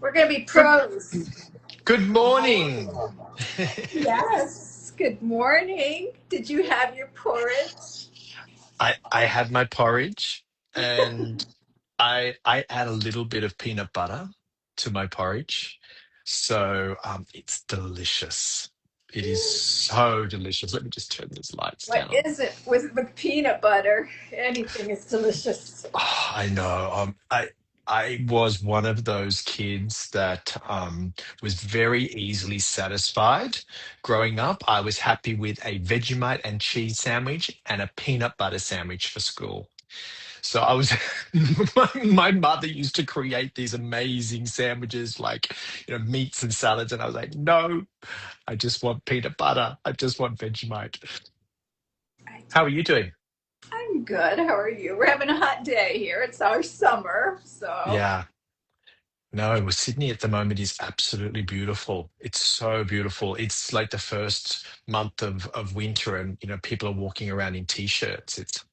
We're going to be Good, pros. good morning. Yes. Good morning. Did you have your porridge? I had my porridge and I add a little bit of peanut butter to my porridge. So it's delicious. It is so delicious. Let me just turn these lights What down. is it with peanut butter? Anything is delicious. Oh, I know. I was one of those kids that was very easily satisfied growing up. I was happy with a Vegemite and cheese sandwich and a peanut butter sandwich for school. So I was, my mother used to create these amazing sandwiches like, meats and salads. And I was like, no, I just want peanut butter. I just want Vegemite. I How do. are you doing? I'm good. How are you? We're having a hot day here. It's our summer, so Yeah. No, well, Sydney at the moment is absolutely beautiful. It's so beautiful. It's like the first month of winter, and people are walking around in t-shirts. It's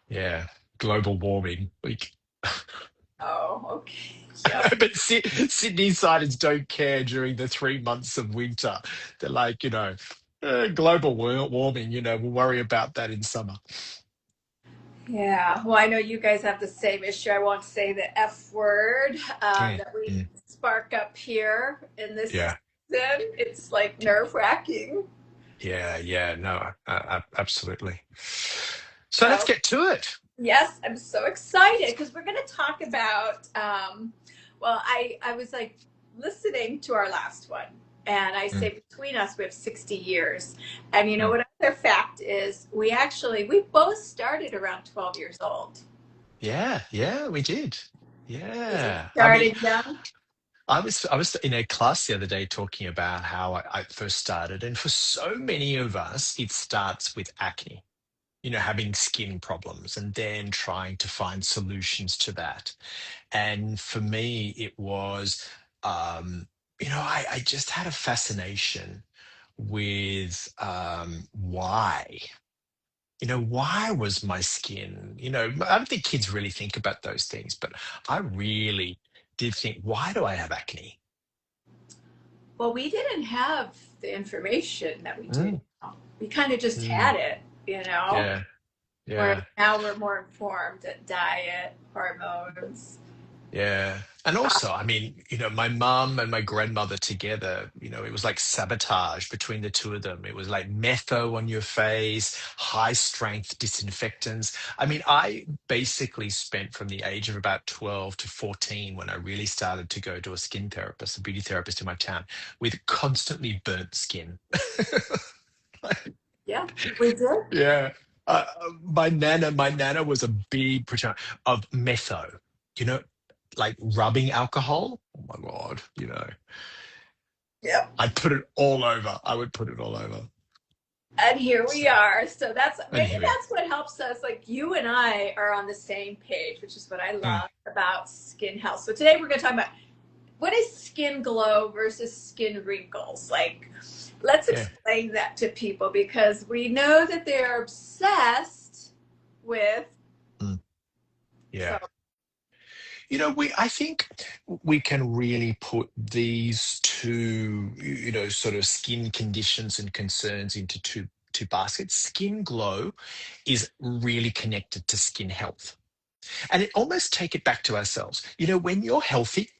yeah, global warming. Like, oh, okay. I Yep. know, but Sydney siders don't care during the 3 months of winter. They're like, global warming. We'll worry about that in summer. Yeah. Well, I know you guys have the same issue. I won't say the F word Mm, that we mm, spark up here in this yeah, season. It's like nerve-wracking. yeah, yeah. No, absolutely. So let's So get to it. yes, I'm so excited because we're going to talk about. Well, I was like listening to our last one, and I Mm, say between us we have 60 years, and you know mm. what other fact is? We both started around 12 years old. Yeah, yeah, we did. We Yeah. I mean, started young. I was in a class the other day talking about how I first started, and for so many of us, it starts with acne, having skin problems and then trying to find solutions to that. And for me, it was I just had a fascination with why. Why was my skin, I don't think kids really think about those things, but I really did think, why do I have acne? Well, we didn't have the information that we do Mm, now. We kind of just mm, had it, you know. yeah, Whereas yeah, now we're more informed at diet, hormones. yeah. And also, I mean, my mum and my grandmother together, it was like sabotage between the two of them. It was like metho on your face, high strength disinfectants. I mean, I basically spent from the age of about 12 to 14 when I really started to go to a skin therapist, a beauty therapist in my town, with constantly burnt skin. Yeah, we did. Yeah. My nana was a big proponent of metho, you know, like rubbing alcohol. Oh my God, Yep. I'd put it all over. I would put it all over. And here we So, are. So that's and maybe here we are. that's what helps us. Like you and I are on the same page, which is what I Mm, love about skin health. So today we're going to talk about what is skin glow versus skin wrinkles. Like, let's yeah. explain that to people because we know that they're obsessed with. Mm, So yeah. I think we can really put these two, sort of skin conditions and concerns into two baskets. Skin glow is really connected to skin health. And it almost take it back to ourselves. When you're healthy,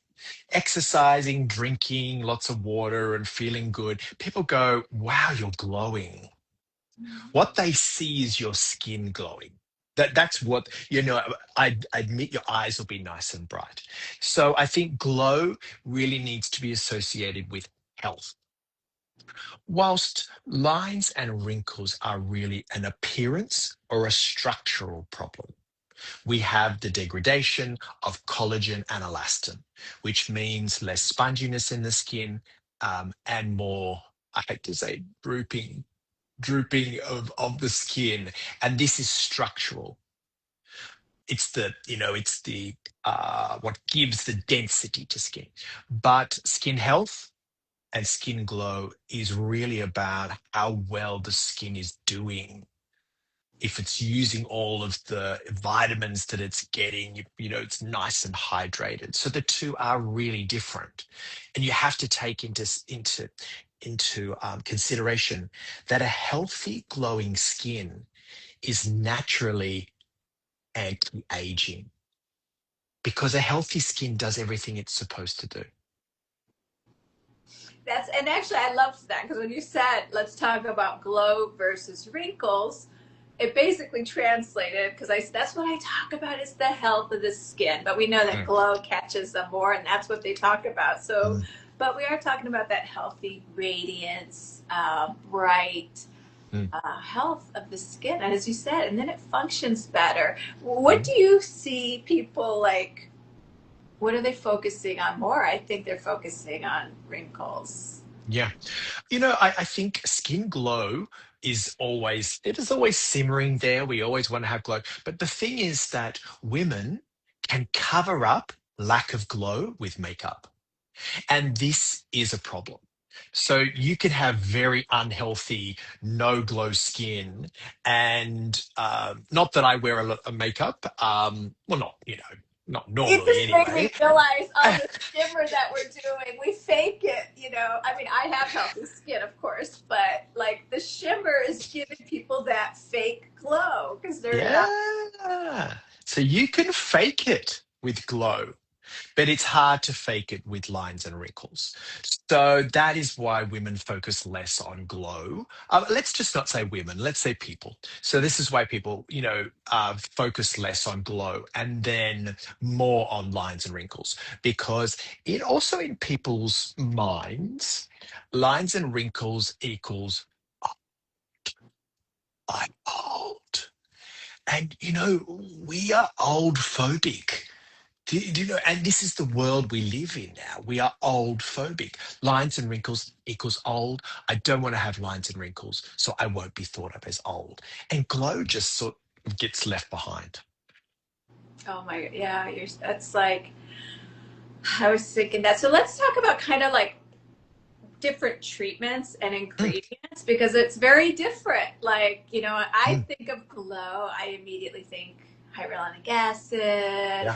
exercising, drinking lots of water and feeling good, people go, wow, you're glowing. What they see is your skin glowing. That's what, I admit your eyes will be nice and bright. So I think glow really needs to be associated with health. Whilst lines and wrinkles are really an appearance or a structural problem, we have the degradation of collagen and elastin, which means less sponginess in the skin, and more, I hate to say, drooping of the skin. And this is structural. It's the what gives the density to skin. But skin health and skin glow is really about how well the skin is doing. if it's using all of the vitamins that it's getting, it's nice and hydrated. So the two are really different, and you have to take into consideration that a healthy, glowing skin is naturally anti-aging because a healthy skin does everything it's supposed to do. And actually I loved that because when you said let's talk about glow versus wrinkles, it basically translated because I that's what I talk about is the health of the skin, but we know that Mm, glow catches them more, and that's what they talk about. So, mm, but we are talking about that healthy radiance, bright mm, health of the skin, and as you said, and then it functions better. What mm. do you see people like? What are they focusing on more? I think they're focusing on wrinkles. Yeah. I think skin glow it is always simmering there. We always want to have glow. But the thing is that women can cover up lack of glow with makeup. And this is a problem. So you can have very unhealthy, no glow skin. And not that I wear a lot of makeup. Well, not It normally just made anyway. me realize all the shimmer that we're doing. We fake it, you know. I mean, I have healthy skin, of course, but like the shimmer is giving people that fake glow because they're not. Yeah. So you can fake it with glow, but it's hard to fake it with lines and wrinkles. So that is why women focus less on glow. Let's just not say women, let's say people. So this is why people, focus less on glow and then more on lines and wrinkles, because it also in people's minds, lines and wrinkles equals "Oh, I'm old." And we are old phobic. Do you know? And this is the world we live in now. We are old phobic. Lines and wrinkles equals old. I don't want to have lines and wrinkles, so I won't be thought of as old. And glow just sort of gets left behind. Oh my, yeah, you're. That's like I was thinking that. So let's talk about kind of like different treatments and Mm, ingredients because it's very different. Like, I mm, think of glow, I immediately think hyaluronic acid,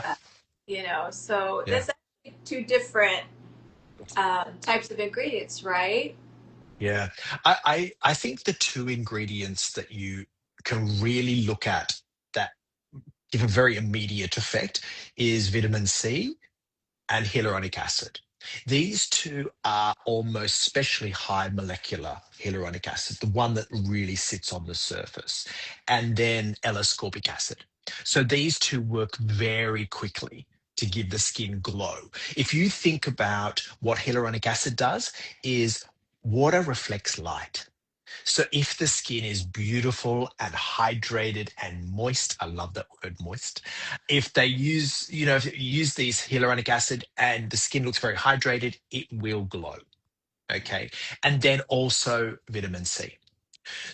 yeah, so yeah, there's actually two different types of ingredients, right? yeah. I think the two ingredients that you can really look at that give a very immediate effect is vitamin C and hyaluronic acid. These two are almost especially high molecular hyaluronic acid, the one that really sits on the surface, and then L-ascorbic acid. So these two work very quickly to give the skin glow. If you think about what hyaluronic acid does, is water reflects light. So if the skin is beautiful and hydrated and moist, I love that word moist. If you use these hyaluronic acid and the skin looks very hydrated, it will glow. Okay. And then also vitamin C.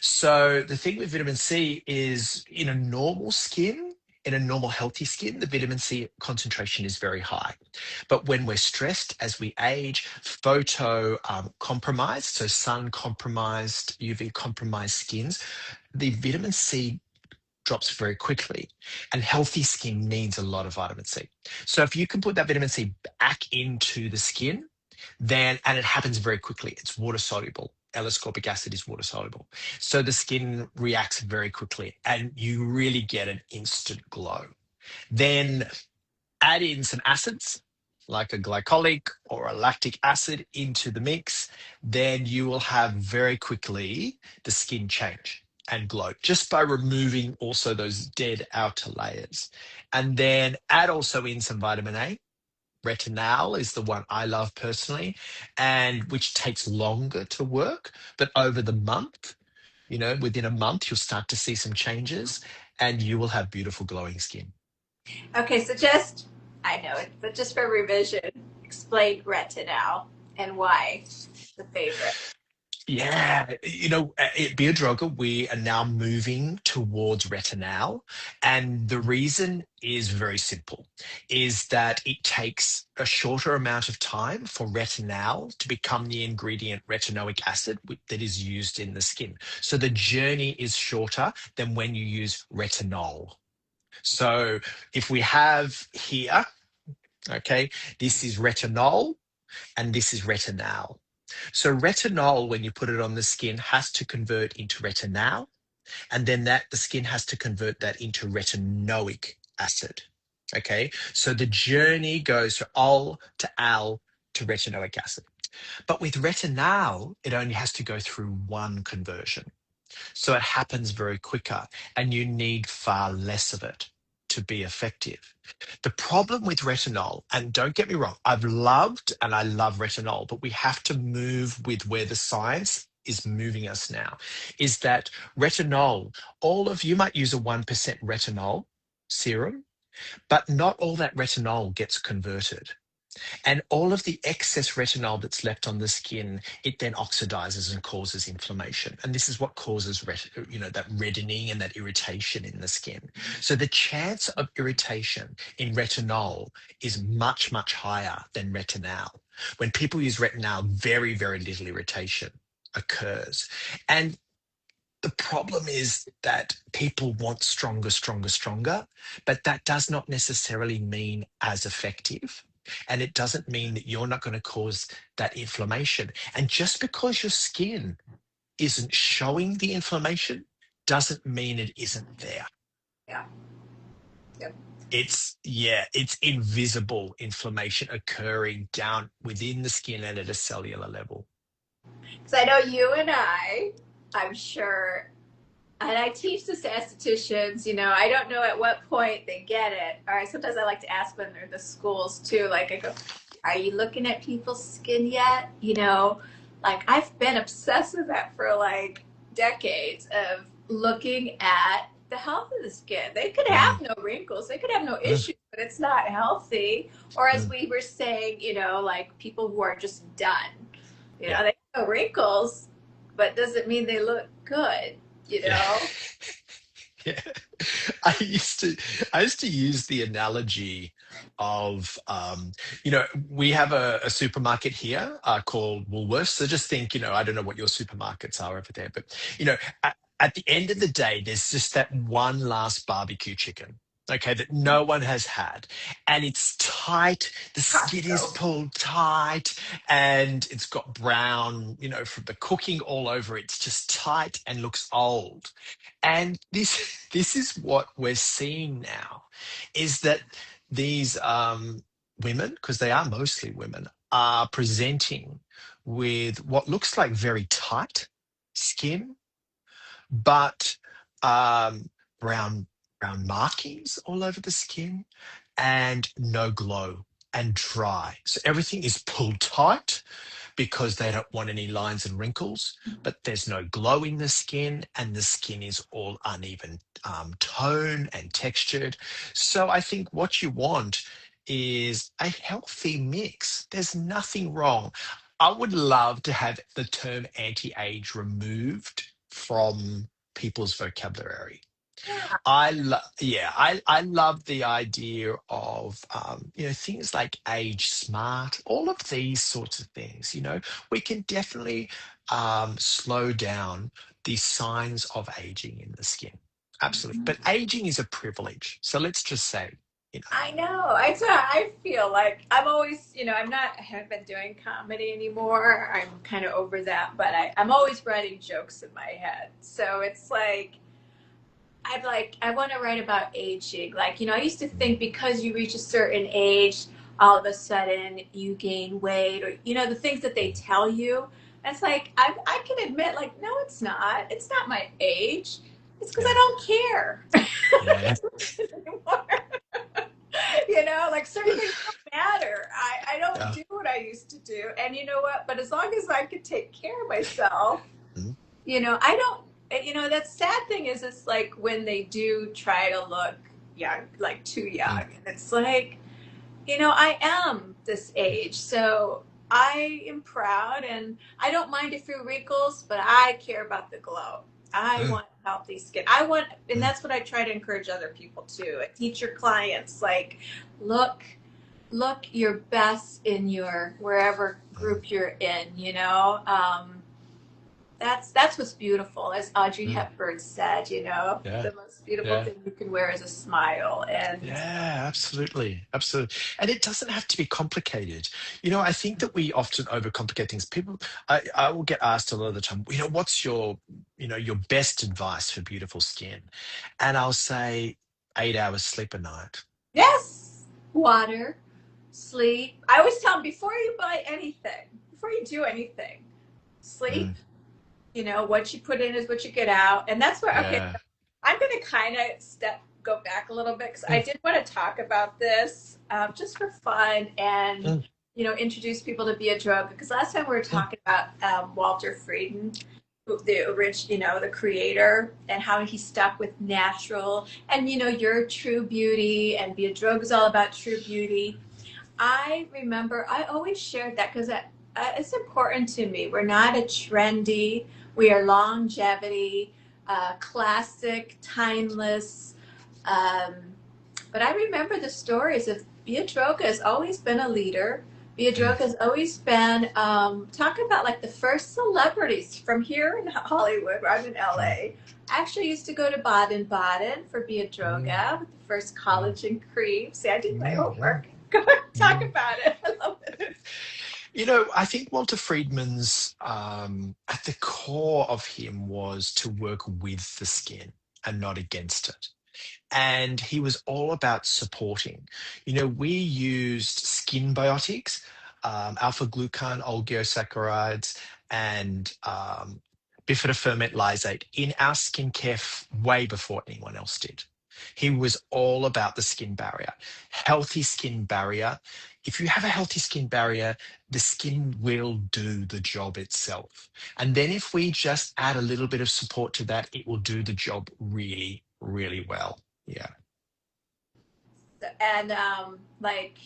So the thing with vitamin C is in a normal skin, in a normal healthy skin, the vitamin C concentration is very high. But when we're stressed as we age, photo compromised, so sun compromised, UV compromised skins, the vitamin C drops very quickly. And healthy skin needs a lot of vitamin C. So if you can put that vitamin C back into the skin, and it happens very quickly. It's water soluble. L-ascorbic acid is water soluble. So the skin reacts very quickly and you really get an instant glow. Then add in some acids like a glycolic or a lactic acid into the mix, then you will have very quickly the skin change and glow just by removing also those dead outer layers. And then add also in some vitamin A. Retinal is the one I love personally, and which takes longer to work. But over the month, within a month, you'll start to see some changes and you will have beautiful glowing skin. Okay, so I know it, but just for revision, explain retinol and why the favorite. Yeah, at Beardroga, we are now moving towards retinal, and the reason is very simple, is that it takes a shorter amount of time for retinal to become the ingredient retinoic acid that is used in the skin. So the journey is shorter than when you use retinol. So if we have here, okay, this is retinol and this is retinal. So retinol, when you put it on the skin, has to convert into retinal, and then the skin has to convert that into retinoic acid. Okay, so the journey goes from ol to al to retinoic acid. But with retinal, it only has to go through one conversion. So it happens very quicker, and you need far less of it to be effective. The problem with retinol, and don't get me wrong, I've loved and I love retinol, but we have to move with where the science is moving us now, is that retinol, all of you might use a 1% retinol serum, but not all that retinol gets converted. And all of the excess retinol that's left on the skin, it then oxidizes and causes inflammation. And this is what causes, that reddening and that irritation in the skin. So the chance of irritation in retinol is much, much higher than retinal. When people use retinol, very, very little irritation occurs. And the problem is that people want stronger, stronger, stronger, but that does not necessarily mean as effective. And it doesn't mean that you're not going to cause that inflammation. And just because your skin isn't showing the inflammation doesn't mean it isn't there. Yeah. Yep. It's invisible inflammation occurring down within the skin and at a cellular level. Because I know you and I'm sure, and I teach this to estheticians, I don't know at what point they get it. Or sometimes I like to ask when they're in the schools too. Like I go, are you looking at people's skin yet? Like I've been obsessed with that for like decades of looking at the health of the skin. They could Mm, have no wrinkles, they could have no mm, issues, but it's not healthy. Or as mm. we were saying, like people who are just done. Yeah. They have no wrinkles, but doesn't mean they look good, you Yeah. know? Yeah. I used to use the analogy of we have a supermarket here called Woolworths. So just think, I don't know what your supermarkets are over there, but at the end of the day, there's just that one last barbecue chicken. Okay, that no one has had. And it's tight, the skin is Costco. pulled tight, and it's got brown, from the cooking all over. It's just tight and looks old. And this is what we're seeing now, is that these women, because they are mostly women, are presenting with what looks like very tight skin, but um, brown brown markings all over the skin, and no glow and dry. So everything is pulled tight because they don't want any lines and wrinkles, but there's no glow in the skin, and the skin is all uneven tone and textured. So I think what you want is a healthy mix. There's nothing wrong. I would love to have the term anti-age removed from people's vocabulary. Yeah, I love the idea of things like age smart, all of these sorts of things. We can definitely slow down the signs of aging in the skin. Absolutely, but aging is a privilege. So let's just say, you know, I know. I feel like I'm always, I haven't been doing comedy anymore. I'm kind of over that, but I'm always writing jokes in my head. So it's like, I want to write about aging. Like, I used to think because you reach a certain age, all of a sudden you gain weight or, the things that they tell you. And it's like, I can admit, like, no, it's not. It's not my age. It's because I yeah, don't care yeah, anymore. Like certain things don't matter. I don't yeah, do what I used to do. And you know what? But as long as I could take care of myself, mm, I don't, that sad thing is it's like when they do try to look young, like too young. mm, And it's like, I am this age. So I am proud, and I don't mind a few wrinkles, but I care about the glow. I Mm, want healthy skin. I want, and mm, that's what I try to encourage other people to. I teach your clients, like, look, look your best in your wherever mm, group you're in. That's what's beautiful, as Audrey mm. Hepburn said. Yeah, The most beautiful yeah. thing you can wear is a smile, and Yeah, absolutely. Absolutely. And it doesn't have to be complicated. I think that we often overcomplicate things. I will get asked a lot of the time, what's your best advice for beautiful skin? And I'll say 8 hours sleep a night. yes, water, sleep. I always tell them before you buy anything, before you do anything, sleep. Mm, What you put in is what you get out. And that's where, okay, yeah. I'm going to kind of go back a little bit because I Mm, did want to talk about this just for fun and, mm, introduce people to Be a Drug. Because last time we were mm, talking about Walter Frieden, the original, the creator, and how he stuck with natural and, your true beauty, and Be a Drug is all about true beauty. I remember I always shared that because it's important to me. We're not a trendy, we are longevity, classic, timeless. Um, but I remember the stories of Beatroga has always been a leader. mm, Beatroga has always been, talk about like the first celebrities from here in Hollywood, I'm in mm, LA. I actually used to go to Baden Baden for mm, Beatroga with the first mm, collagen cream. See, I did my mm, mm, homework. Go and talk mm. about it. I love it. I think Walter Friedman's at the core of him was to work with the skin and not against it. And he was all about supporting. We used skin biotics, alpha glucan, oligosaccharides, and bifidoferment lysate in our skincare way before anyone else did. He was all about the skin barrier, healthy skin barrier. If you have a healthy skin barrier, the skin will do the job itself. And then if we just add a little bit of support to that, it will do the job really, really well. Yeah. And like,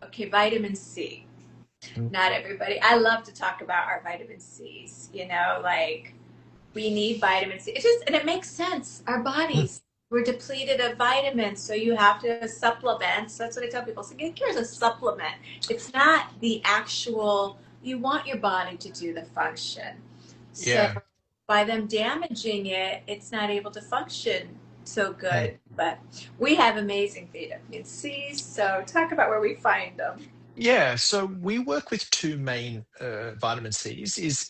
okay, vitamin C. Mm, Not everybody. I love to talk about our vitamin C's. Like we need vitamin C. And it makes sense. Our mm. bodies, we're depleted of vitamins, so you have to supplement. So that's what I tell people. So here's a supplement. It's not the actual. You want your body to do the function. So Yeah. by them damaging it, it's not able to function so Mm. good. But we have amazing vitamin C. So talk about where we find them. Yeah, so we work with two main vitamin C's. Is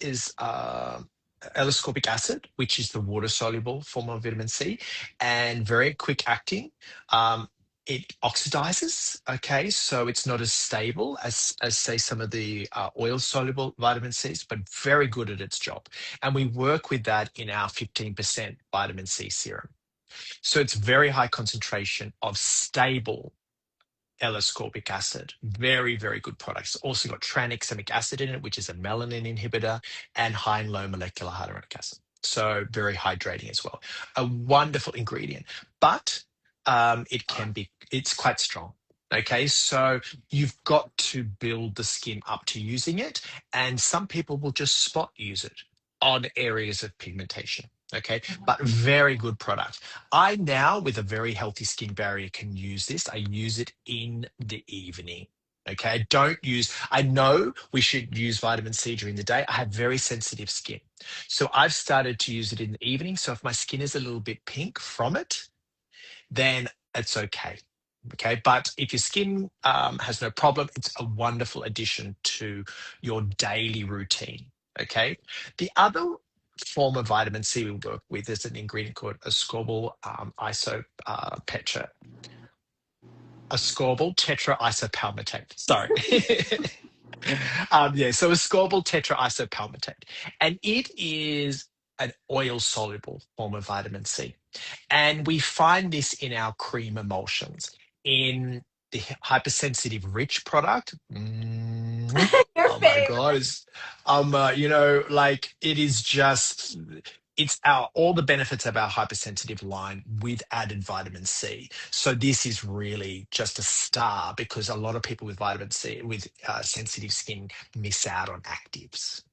L-ascorbic acid, which is the water-soluble form of vitamin C, and very quick acting. Um, it oxidizes, okay, so it's not as stable as say some of the oil-soluble vitamin C's, but very good at its job. And we work with that in our 15% vitamin C serum. So it's very high concentration of stable L-ascorbic acid. Very, very good products. Also got tranexamic acid in it, which is a melanin inhibitor, and high and low molecular hyaluronic acid. So very hydrating as well. A wonderful ingredient, but it's quite strong. Okay, so you've got to build the skin up to using it, and some people will just spot use it on areas of pigmentation. Okay, but very good product. I now, with a very healthy skin barrier, can use this. I use it in the evening. Okay. I know we should use vitamin C during the day. I have very sensitive skin. So I've started to use it in the evening. So if my skin is a little bit pink from it, then it's okay. Okay. But if your skin has no problem, it's a wonderful addition to your daily routine. Okay. The other form of vitamin C we work with is an ingredient called ascorbyl ascorbyl tetraisopalmitate. Sorry. Yeah, so ascorbyl tetraisopalmitate. And it is an oil soluble form of vitamin C. And we find this in our cream emulsions. In the hypersensitive rich product, Your oh my God, favorite. like it is just it's our all the benefits of our hypersensitive line with added vitamin C. So this is really just a star because a lot of people with vitamin C with sensitive skin miss out on actives.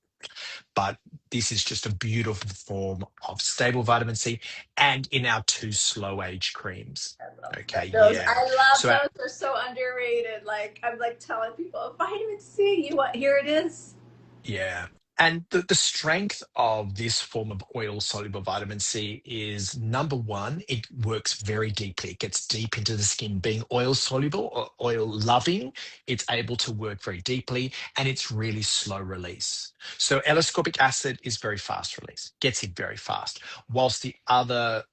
But this is just a beautiful form of stable vitamin C, and in our two slow age creams. Okay, Those yeah. I love So those. Are so underrated. Like I'm like telling people, vitamin C. You want here it is. yeah. And the strength of this form of oil soluble vitamin C is number one, it works very deeply. It gets deep into the skin. Being oil soluble or oil loving, it's able to work very deeply and it's really slow release. So L-ascorbic acid is very fast release, gets in very fast, whilst the other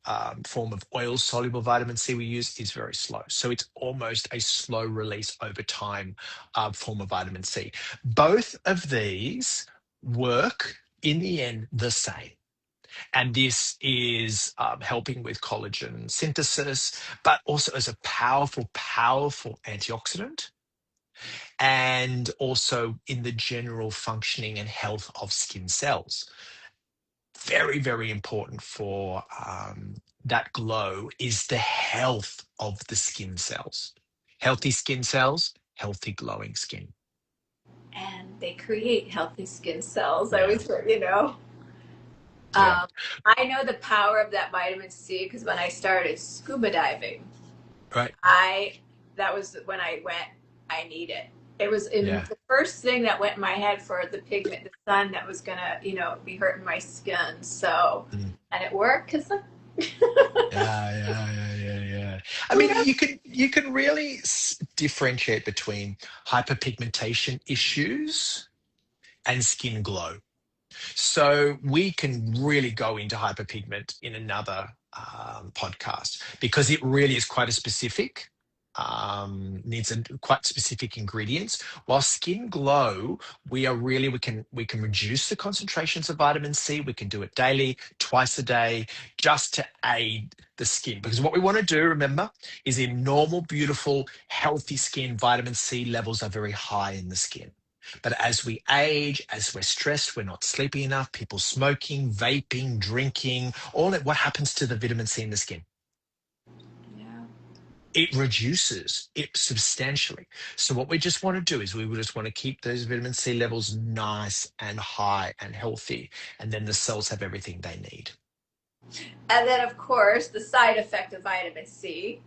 form of oil soluble vitamin C we use is very slow. So it's almost a slow release over time form of vitamin C. Both of these work in the end the same. And this is helping with collagen synthesis, but also as a powerful, powerful antioxidant, and also in the general functioning and health of skin cells. Very, very important for that glow is the health of the skin cells. Healthy skin cells, healthy glowing skin. And they create healthy skin cells. I Yeah, always, you know. yeah, Um, I know the power of that vitamin C because when I started scuba diving, right. I that was when I went. I need it. It was in Yeah. the first thing that went in my head for the pigment, the sun that was gonna, be hurting my skin. So, Mm. and it worked because Yeah, yeah, yeah, yeah, yeah. I who mean, knows? you can really differentiate between hyperpigmentation issues and skin glow. So we can really go into hyperpigment in another podcast because it really is quite a specific, needs quite specific ingredients. While skin glow, we can reduce the concentrations of vitamin C. We can do it daily, twice a day, just to aid the skin. Because what we want to do, remember, is in normal, beautiful, healthy skin, vitamin C levels are very high in the skin. But as we age, as we're stressed, we're not sleeping enough, people smoking, vaping, drinking, all that, what happens to the vitamin C in the skin? Yeah. It reduces it substantially. So what we just want to do is we just want to keep those vitamin C levels nice and high and healthy, and then the cells have everything they need. And then, of course, the side effect of vitamin C: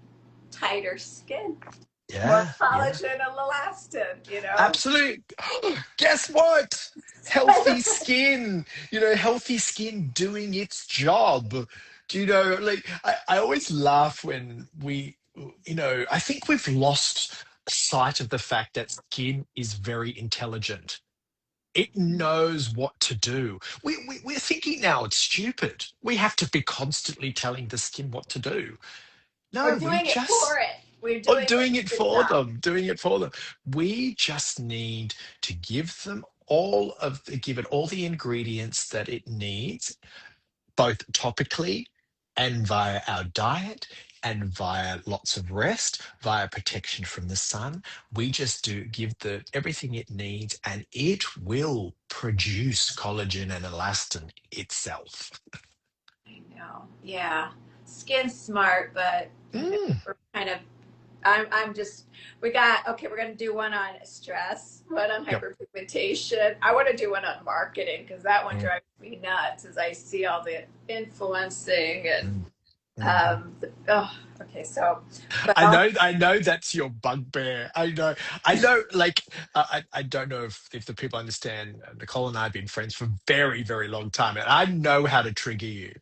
tighter skin, more Yeah, yeah. collagen and elastin. Absolutely. Guess what? Healthy skin, healthy skin doing its job. Do you know, like, I always laugh when I think we've lost sight of the fact that skin is very intelligent. It knows what to do. We're thinking now it's stupid. We have to be constantly telling the skin what to do. We're No, we doing it for just it. We're or doing doing it it. for them, doing it for them. We just need to give it all the ingredients that it needs, both topically and via our diet and via lots of rest, via protection from the sun. We just do give the everything it needs and it will produce collagen and elastin itself. I know. Yeah. Skin's smart, but Mm, we're kind of I'm just we got okay, we're gonna do one on stress, one on yep. hyperpigmentation. I want to do one on marketing because that one Mm, drives me nuts as I see all the influencing and mm, mhm. okay, so but I know that's your bugbear. I know. Like, I don't know if the people understand. Nicole and I have been friends for a very, very long time, and I know how to trigger you.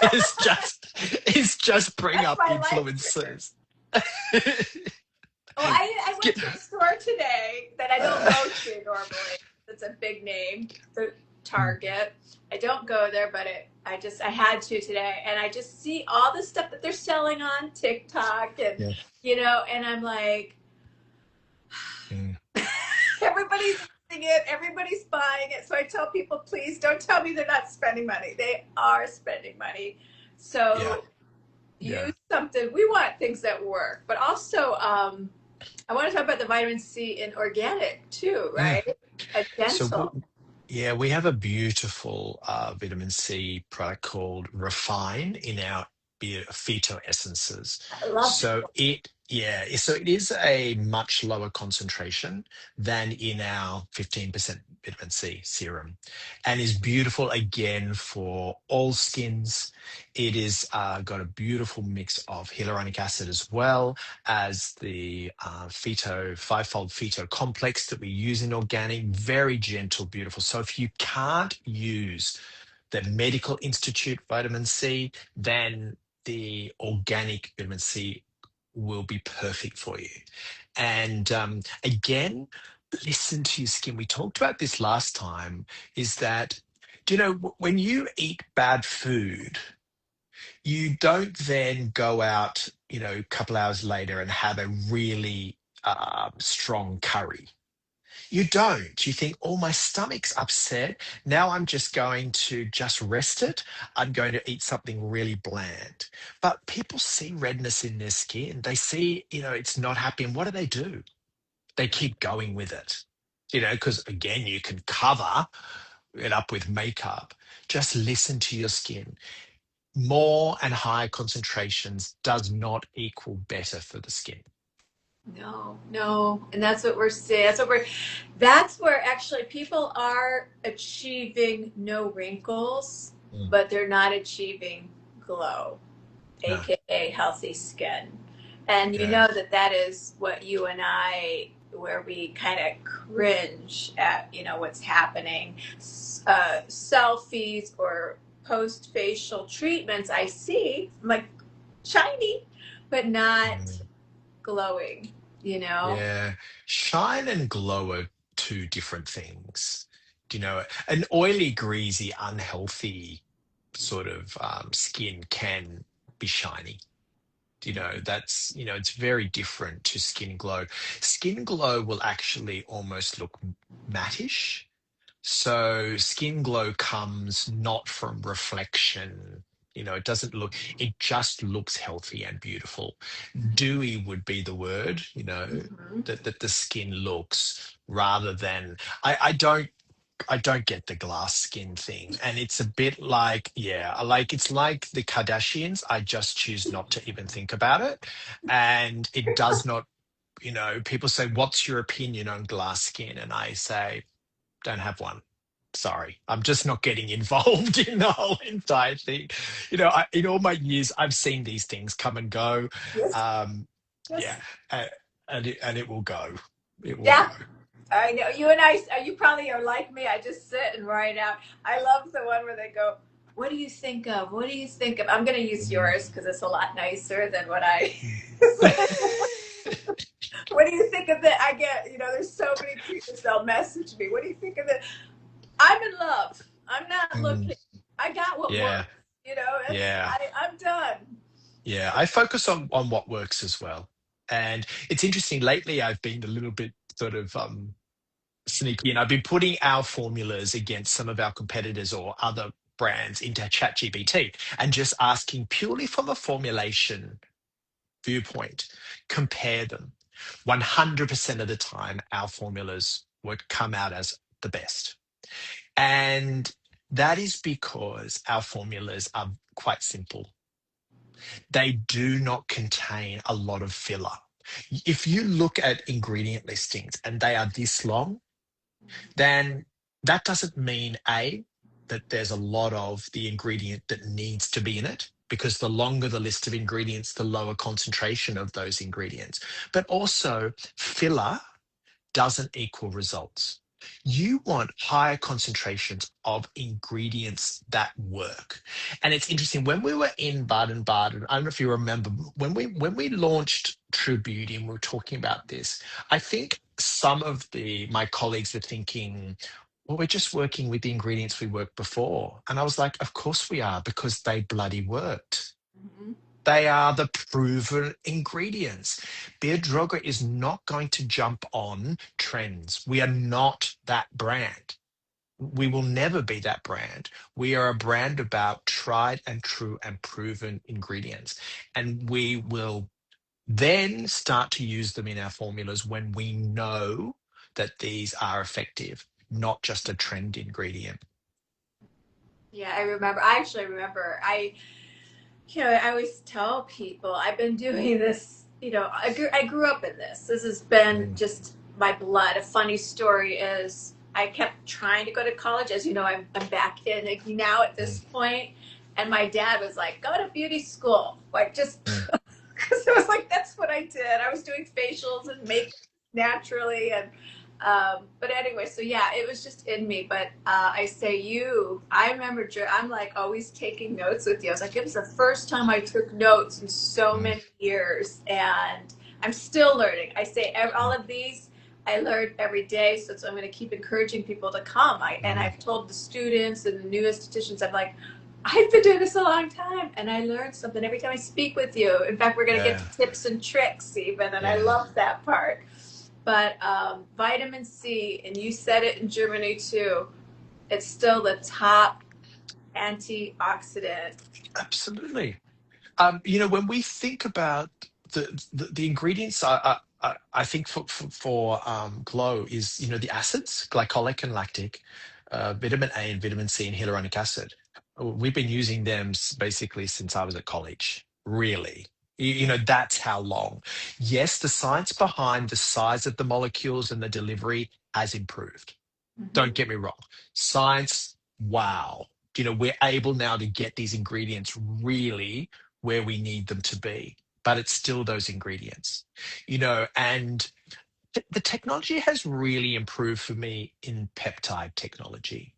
it's just bring that's up my life trigger. influences. Oh, I went Get- to a store today that I don't go to normally. It's a big name, the Target. I don't go there, but I had to today, and I just see all the stuff that they're selling on TikTok, and yeah. and I'm like, Mm, everybody's using it, everybody's buying it. So I tell people, please don't tell me they're not spending money. They are spending money. yeah. So Yeah. use something. We want things that work, but also I want to talk about the vitamin C in organic too, Mm. right? And So gentle. Yeah, we have a beautiful vitamin C product called Refine in our phyto essences. I love it. So it is a much lower concentration than in our 15% vitamin C serum, and is beautiful again for all skins. It is got a beautiful mix of hyaluronic acid as well as the fivefold phyto complex that we use in organic, very gentle, beautiful. So if you can't use the Medical Institute vitamin C, then the organic vitamin C will be perfect for you. And again, listen to your skin. We talked about this last time, is that, when you eat bad food, you don't then go out, a couple hours later and have a really strong curry. You don't. You think, oh, my stomach's upset. Now I'm just going to just rest it. I'm going to eat something really bland. But people see redness in their skin. They see, it's not happy. And what do? They keep going with it, because again, you can cover it up with makeup. Just listen to your skin. More and higher concentrations does not equal better for the skin. No, no, and that's what we're seeing. That's where actually people are achieving no wrinkles, Mm. but they're not achieving glow, No. aka healthy skin. And you Yeah. know that that is what you and I, where we kind of cringe at, what's happening. Selfies or post facial treatments, I see, I'm like shiny, but not Mm. glowing, you know? Yeah. Shine and glow are two different things. An oily, greasy, unhealthy sort of skin can be shiny. It's very different to skin glow. Skin glow will actually almost look mattish. So skin glow comes not from reflection. It just looks healthy and beautiful. Dewy would be the word, Mm-hmm. that the skin looks rather than, I don't get the glass skin thing. And it's a bit like, yeah, like it's like the Kardashians. I just choose not to even think about it. And it does not, people say, what's your opinion on glass skin? And I say, don't have one. Sorry, I'm just not getting involved in the whole entire thing. In all my years, I've seen these things come and go. Yes, Um, yeah, yes. uh, and it will go. It will go. Yeah, I know. You and I, you probably are like me. I just sit and write out. I love the one where they go, what do you think of? What do you think of? I'm going to use Mm. yours because it's a lot nicer than what I. What do you think of that? I get, there's so many people they'll message me. What do you think of it? I'm in love. I'm not Mm. looking. I got what Yeah, works. yeah, I'm done. yeah. I focus on what works as well. And it's interesting. Lately, I've been a little bit sort of sneaky, and I've been putting our formulas against some of our competitors or other brands into ChatGPT and just asking purely from a formulation viewpoint, compare them. 100% of the time, our formulas would come out as the best. And that is because our formulas are quite simple. They do not contain a lot of filler. If you look at ingredient listings and they are this long, then that doesn't mean that there's a lot of the ingredient that needs to be in it, because the longer the list of ingredients, the lower concentration of those ingredients. But also, filler doesn't equal results. You want higher concentrations of ingredients that work. And it's interesting, when we were in Baden-Baden, I don't know if you remember, when we launched True Beauty and we were talking about this, I think some of my colleagues were thinking, well, we're just working with the ingredients we worked before. And I was like, of course we are, because they bloody worked. Mm-hmm. They are the proven ingredients. Beardroga is not going to jump on trends. We are not that brand. We will never be that brand. We are a brand about tried and true and proven ingredients. And we will then start to use them in our formulas when we know that these are effective. not just a trend ingredient. Yeah, I remember. I actually remember. I always tell people I've been doing this. I grew up in this. This has been Mm, just my blood. A funny story is I kept trying to go to college. As you know, I'm back in it now at mm, this point, and my dad was like, "Go to beauty school," like just mm, because it was like that's what I did. I was doing facials and makeup naturally, and but anyway, so yeah, it was just in me. But I say you, I remember I'm like always taking notes with you. I was like, it was the first time I took notes in so mm, many years, and I'm still learning. I say all mm, of these. I learn every day, so I'm going to keep encouraging people to come. And mm. I've told the students and the new institutions, I'm like, I've been doing this a long time and I learned something every time I speak with you. In fact, we're going to get Yeah, to tips and tricks even, and I yeah. love that part. But vitamin C, and you said it in Germany too, it's still the top antioxidant. Absolutely. When we think about the ingredients, I think for glow is the acids, glycolic and lactic, vitamin A and vitamin C and hyaluronic acid. We've been using them basically since I was at college. Really, that's how long. Yes, the science behind the size of the molecules and the delivery has improved. Mm-hmm. Don't get me wrong. Science, wow. We're able now to get these ingredients really where we need them to be, but it's still those ingredients, and the technology has really improved for me in peptide technology.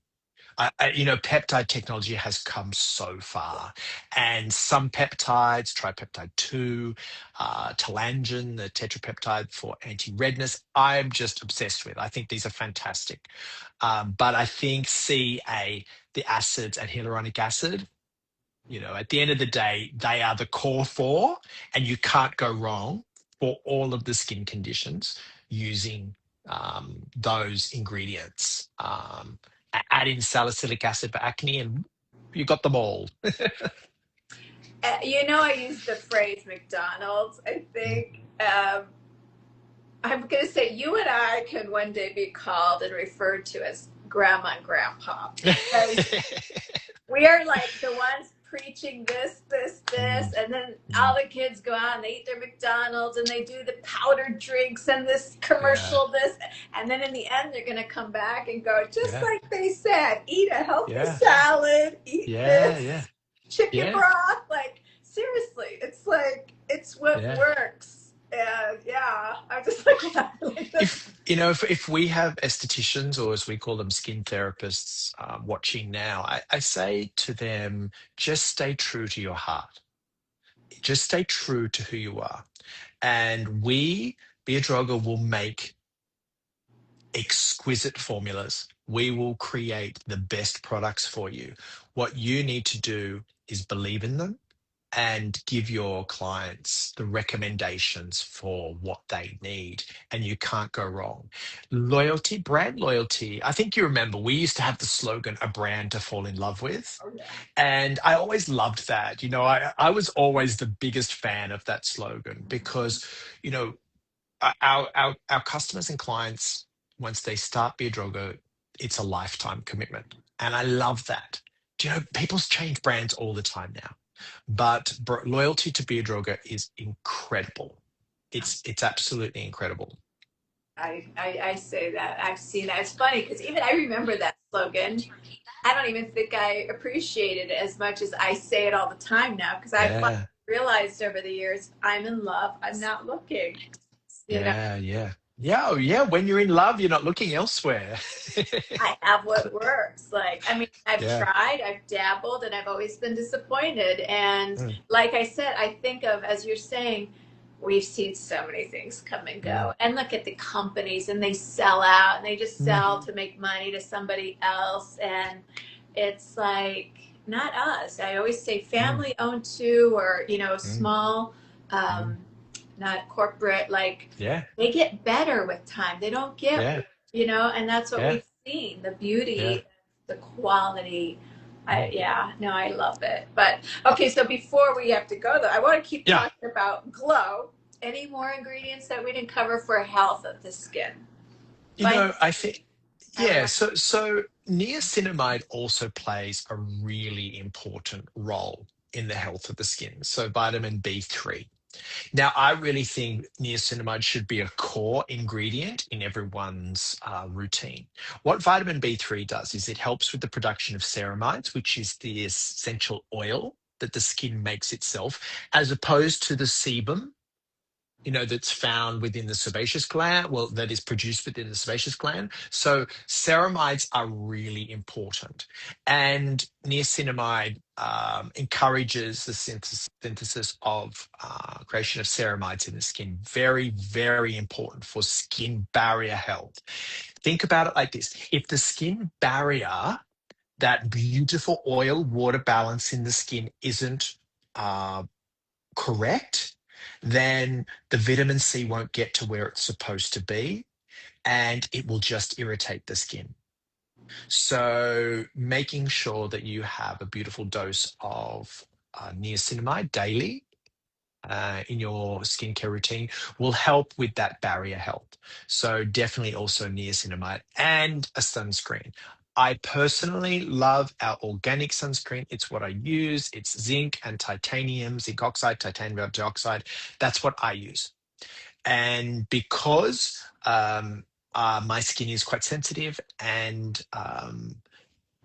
Peptide technology has come so far, and some peptides, tripeptide 2, telangian, the tetrapeptide for anti-redness, I'm just obsessed with. I think these are fantastic. But I think CA, the acids and hyaluronic acid, at the end of the day, they are the core four, and you can't go wrong for all of the skin conditions using those ingredients. Add in salicylic acid for acne, and you got them all. I use the phrase McDonald's. I think I'm going to say you and I can one day be called and referred to as grandma and grandpa because we are like the ones preaching this, Mm, and then all mm, the kids go out and they eat their McDonald's and they do the powdered drinks and this yeah, commercial, this, and then in the end they're gonna come back and go just yeah, like they said, eat a healthy yeah, salad, eat yeah, yeah, this chicken yeah, broth. Like seriously, it's like it's what yeah. works. And yeah, I'm just like, wow, like that's If we have estheticians, or as we call them, skin therapists, watching now, I say to them, just stay true to your heart. Just stay true to who you are. And we, Beardroga, will make exquisite formulas. We will create the best products for you. What you need to do is believe in them and give your clients the recommendations for what they need, and you can't go wrong. Loyalty, brand loyalty. I think you remember we used to have the slogan, a brand to fall in love with. oh yeah. And I always loved that. I was always the biggest fan of that slogan because, you know, our customers and clients, once they start Beardroga, it's a lifetime commitment. And I love that. People change brands all the time now, but loyalty to Beardroga is incredible. It's absolutely incredible. I say that. I've seen that. It's funny because even I remember that slogan. I don't even think I appreciate it as much as I say it all the time now because I've Yeah, realized over the years I'm in love. I'm not looking. You know, yeah, yeah. Yeah, oh, yeah. When you're in love, you're not looking elsewhere. I have what works. Like, I mean, I've Yeah. tried, I've dabbled, and I've always been disappointed. And Mm, like I said, I think of, as you're saying, we've seen so many things come and mm, go. And look at the companies, and they sell out, and they just mm, sell to make money to somebody else. And it's like, not us. I always say mm, family owned too, or, mm, small, mm. um, not corporate, like Yeah, they get better with time. They don't get yeah, and that's what yeah, we've seen, the yeah. beauty, the quality. Mm. Yeah, no, I love it. But okay, so before we have to go though, I want to keep Yeah. talking about glow. Any more ingredients that we didn't cover for health of the skin? Vitamin I C. think. I don't Yeah, know. so niacinamide also plays a really important role in the health of the skin. So vitamin B3. Now, I really think niacinamide should be a core ingredient in everyone's routine. What vitamin B3 does is it helps with the production of ceramides, which is the essential oil that the skin makes itself, as opposed to the sebum, that's found within the sebaceous gland, well, that is produced within the sebaceous gland. So ceramides are really important. And niacinamide encourages the synthesis of creation of ceramides in the skin. Very, very important for skin barrier health. Think about it like this. If the skin barrier, that beautiful oil water balance in the skin isn't uh, correct, then the vitamin C won't get to where it's supposed to be and it will just irritate the skin. So, making sure that you have a beautiful dose of niacinamide daily in your skincare routine will help with that barrier health. So, definitely also niacinamide and a sunscreen. I personally love our organic sunscreen. It's what I use. It's zinc and titanium, zinc oxide, titanium dioxide. That's what I use. And because my skin is quite sensitive and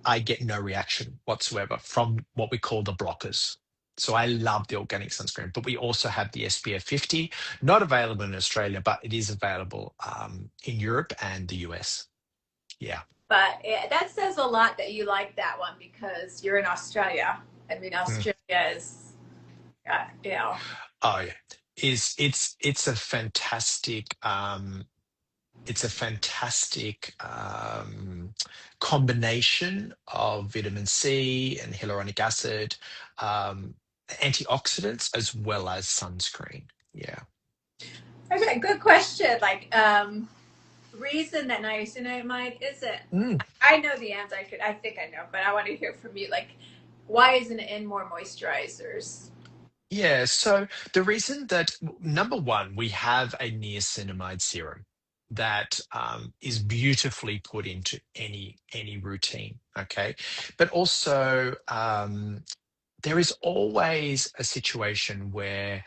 I get no reaction whatsoever from what we call the blockers. So I love the organic sunscreen, but we also have the SPF 50, not available in Australia, but it is available in Europe and the US. Yeah. But that says a lot that you like that one because you're in Australia. I mean, Mm. Australia is, you know. Oh, yeah. It's a fantastic it's a fantastic combination of vitamin C and hyaluronic acid, um, antioxidants, as well as sunscreen. Yeah. Okay, good question. Like, reason that niacinamide isn't. Mm. I know the answer. I think I know, but I want to hear from you. Like, why isn't it in more moisturizers? Yeah. So the reason that, number one, we have a niacinamide serum that is beautifully put into any routine. Okay, but also there is always a situation where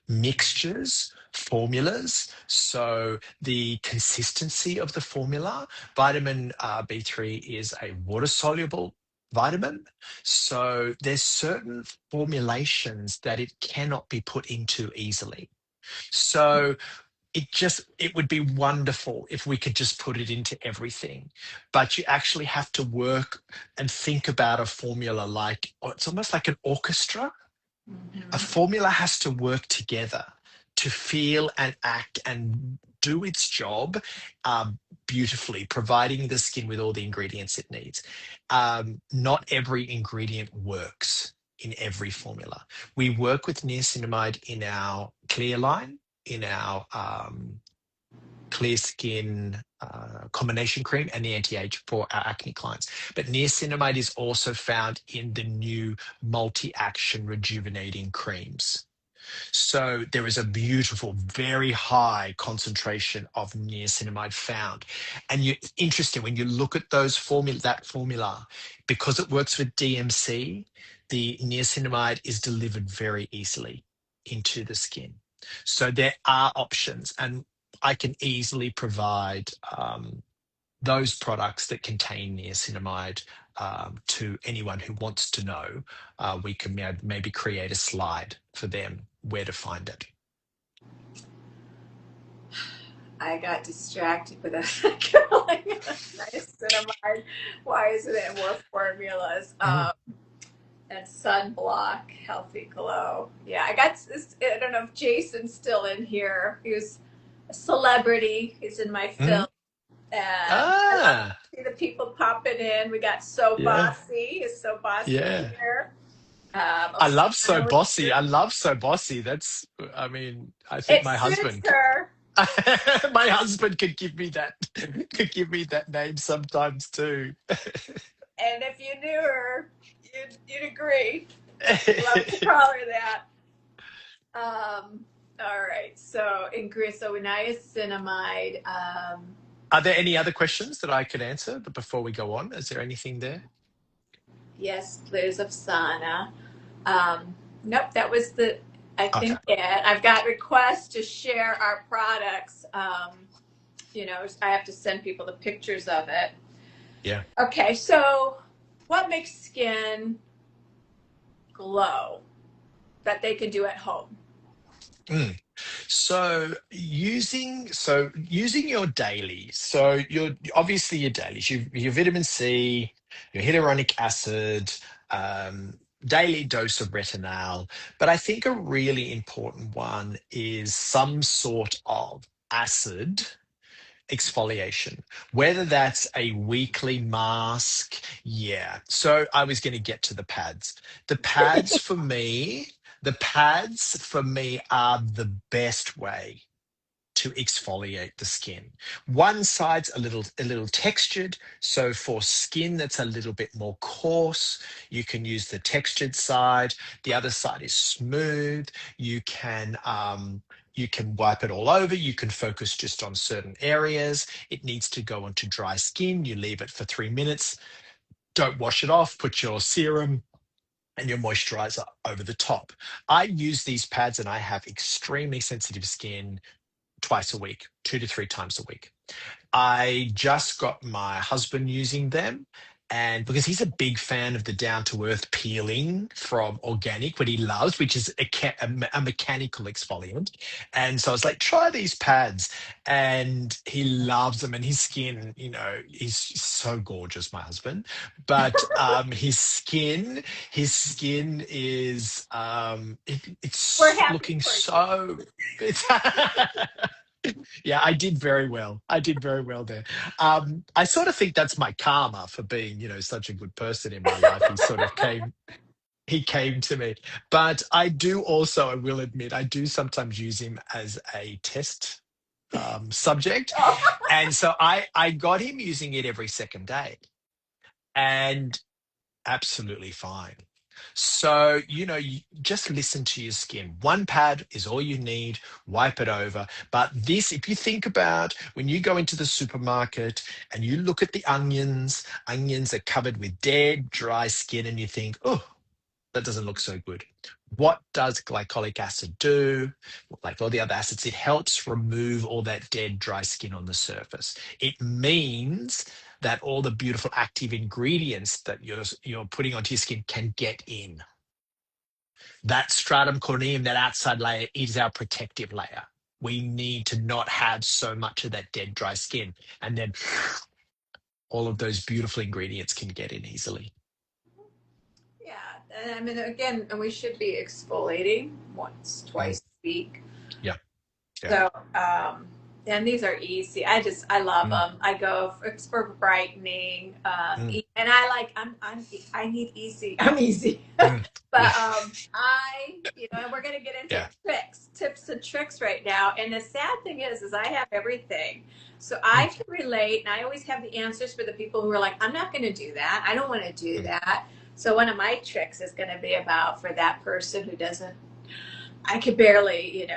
mixtures, formulas. So the consistency of the formula, vitamin B3 is a water soluble vitamin. So there's certain formulations that it cannot be put into easily. So it would be wonderful if we could just put it into everything, but you actually have to work and think about a formula like, it's almost like an orchestra. A Mm-hmm. formula has to work together to feel and act and do its job beautifully, providing the skin with all the ingredients it needs. Not every ingredient works in every formula. We work with niacinamide in our clear line, in our clear skin combination cream, and the anti-age for our acne clients. But niacinamide is also found in the new multi-action rejuvenating creams. So there is a beautiful, very high concentration of niacinamide found. And it's interesting when you look at that formula, because it works with DMC, the niacinamide is delivered very easily into the skin. So there are options, and I can easily provide those products that contain niacinamide to anyone who wants to know. We can maybe create a slide for them where to find it. I got distracted with us going niacinamide. Why isn't it in more formulas? Mhm. And sunblock, healthy glow. Yeah, I got this. I don't know if Jason's still in here. He was a celebrity. He's in my film. Mhm. And I love to Ah, see the people popping in. We got So yeah, Bossy. Is So Bossy yeah. here? I love So Australian. Bossy. I love So Bossy. I mean, I think It my suits husband, her. my husband could give me that name sometimes too. And if you knew her, you'd agree. We love to call her that. All right. So niacinamide. Are there any other questions that I could answer before we go on? Is there anything there? Yes, layers of sauna. Nope, that was I Okay. think it. I've got requests to share our products. I have to send people the pictures of it. Yeah. Okay, so what makes skin glow that they can do at home? Mm. So using your dailies. So your obviously your dailies, your vitamin C, your hyaluronic acid, daily dose of retinol. But I think a really important one is some sort of acid exfoliation, whether that's a weekly mask. Yeah. So I was going to get to the pads. The pads for me, the pads for me are the best way to exfoliate the skin. One side's a little textured, so for skin that's a little bit more coarse, you can use the textured side. The other side is smooth. You can wipe it all over. You can focus just on certain areas. It needs to go onto dry skin. You leave it for 3 minutes. Don't wash it off. Put your serum and your moisturizer over the top. I use these pads and I have extremely sensitive skin twice a week, 2 to 3 times a week. I just got my husband using them. And because he's a big fan of the down to earth peeling from organic, what he loves, which is a mechanical exfoliant. And so I was like, try these pads. And he loves them. And his skin, he's so gorgeous, my husband. But his skin is, We're it's happy looking for you. so. It's Yeah, I did very well. I did very well there. I sort of think that's my karma for being, such a good person in my life. He came to me. But I do also, I will admit, I do sometimes use him as a test subject. And so I got him using it every second day. And absolutely fine. So, you just listen to your skin. One pad is all you need. Wipe it over. But this, if you think about when you go into the supermarket and you look at the onions are covered with dead, dry skin, and you think, oh, that doesn't look so good. What does glycolic acid do? Like all the other acids, it helps remove all that dead, dry skin on the surface. It means that all the beautiful active ingredients that you're putting onto your skin can get in. That stratum corneum, that outside layer, is our protective layer. We need to not have so much of that dead, dry skin. And then all of those beautiful ingredients can get in easily. Yeah, and I mean, again, and we should be exfoliating once, Mm. twice a week. Yeah, yeah. So, and these are easy. I love Mm, them. I go for brightening. mm, And I need easy. I'm easy. mm. Yeah, But and we're gonna get into yeah. tips and tricks right now. And the sad thing is I have everything, so Mm, I can relate, and I always have the answers for the people who are like, I'm not gonna do that. I don't want to do mm, that. So one of my tricks is going to be about for that person who doesn't. I could barely,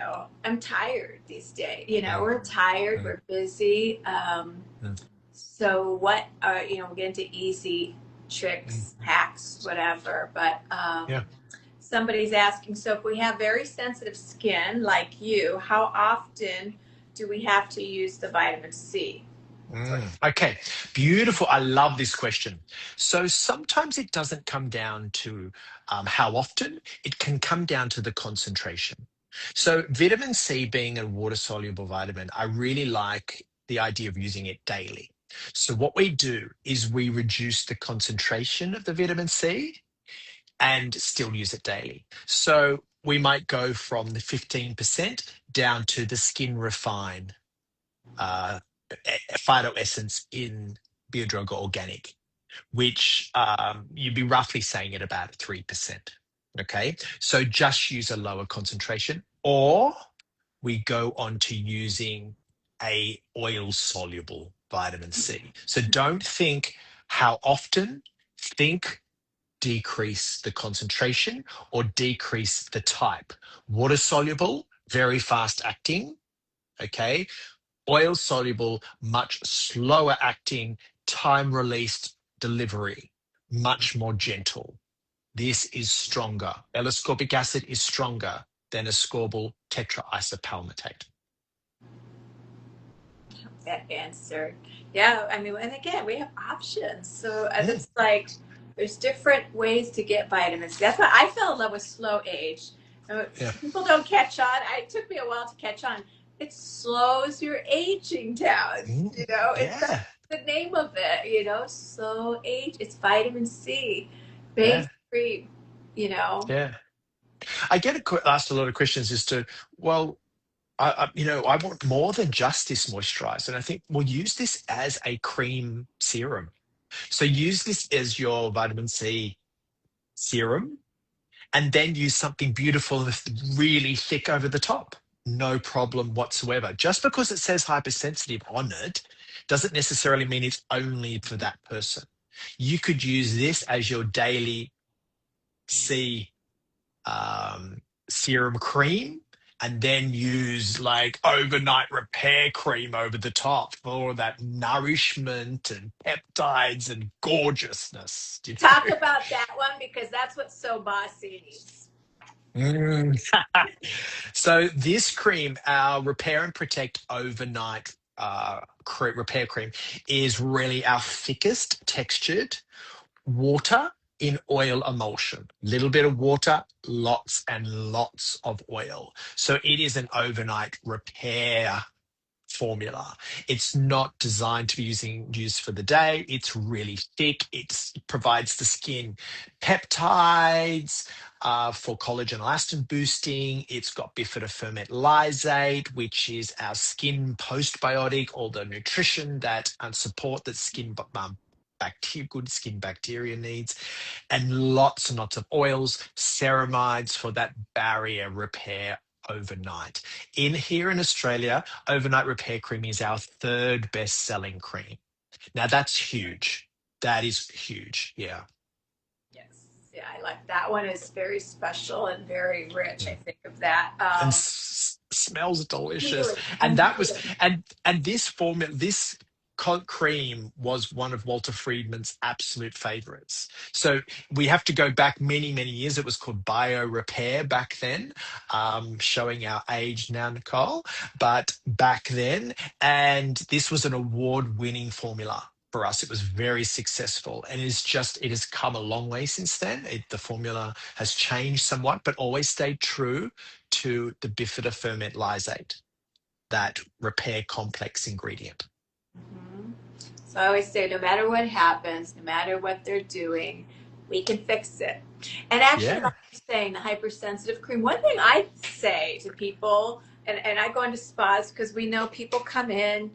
I'm tired these days. mm, We're tired, mm, we're busy. mm, So what are, we'll get into easy mm. tricks, hacks, whatever. But Yeah. somebody's asking, so if we have very sensitive skin like you, how often do we have to use the vitamin C? Okay, beautiful. I love this question. So sometimes it doesn't come down to how often, it can come down to the concentration. So, vitamin C being a water soluble vitamin, I really like the idea of using it daily. So, what we do is we reduce the concentration of the vitamin C and still use it daily. So, we might go from the 15% down to the skin refine uh, phytoessence in Biodroga Organic, which you'd be roughly saying at about 3%. Okay, so just use a lower concentration, or we go on to using a oil soluble vitamin C. So don't think how often, think decrease the concentration or decrease the type. Water soluble, very fast acting. Okay, Oil soluble, much slower acting, time released delivery, much more gentle. This is stronger. L-ascorbic acid is stronger than ascorbyl tetraisopalmitate. That answer. Yeah, I mean, and again, we have options. So Mm, it's like there's different ways to get vitamins. That's why I fell in love with slow age. yeah. People don't catch on. It took me a while to catch on. It slows your aging down. Mm, That's yeah. the name of it. Slow age. It's vitamin C, base Yeah. cream. You know, Yeah. I get asked a lot of questions as to, well, I want more than just this moisturizer. And I think, well, use this as a cream serum. So use this as your vitamin C serum, and then use something beautiful that's really thick over the top. No problem whatsoever. Just because it says hypersensitive on it doesn't necessarily mean it's only for that person. You could use this as your daily C um, serum cream, and then use like overnight repair cream over the top for that nourishment and peptides and gorgeousness. talk about that one because that's what So Bossy needs. Mm. So this cream, our Repair and Protect overnight repair cream, is really our thickest textured water in oil emulsion. Little bit of water, lots and lots of oil. So it is an overnight repair formula. It's not designed to be used for the day. It's really thick. It provides the skin peptides for collagen elastin boosting. It's got bifidobacterium lysate, which is our skin postbiotic, all the nutrition that and support that good skin bacteria needs, and lots and lots of oils, ceramides for that barrier repair overnight. In here in Australia, overnight repair cream is our third best selling cream. Now that's huge. That is huge. Yeah. Yes. Yeah, I like that one. Is very special and very rich. I Mm. think of that. And smells delicious. Healing And and that was healing. and this formula, this cream was one of Walter Friedman's absolute favorites. So we have to go back many, many years. It was called Bio Repair back then, showing our age now, Nicole. But back then, and this was an award-winning formula for us. It was very successful, and it has come a long way since then. The formula has changed somewhat, but always stayed true to the bifidobacterium lysate, that repair complex ingredient. Mhm. So I always say, no matter what happens, no matter what they're doing, we can fix it. And actually, Yeah. like you're saying, the hypersensitive cream, one thing I say to people, and I go into spas because we know people come in,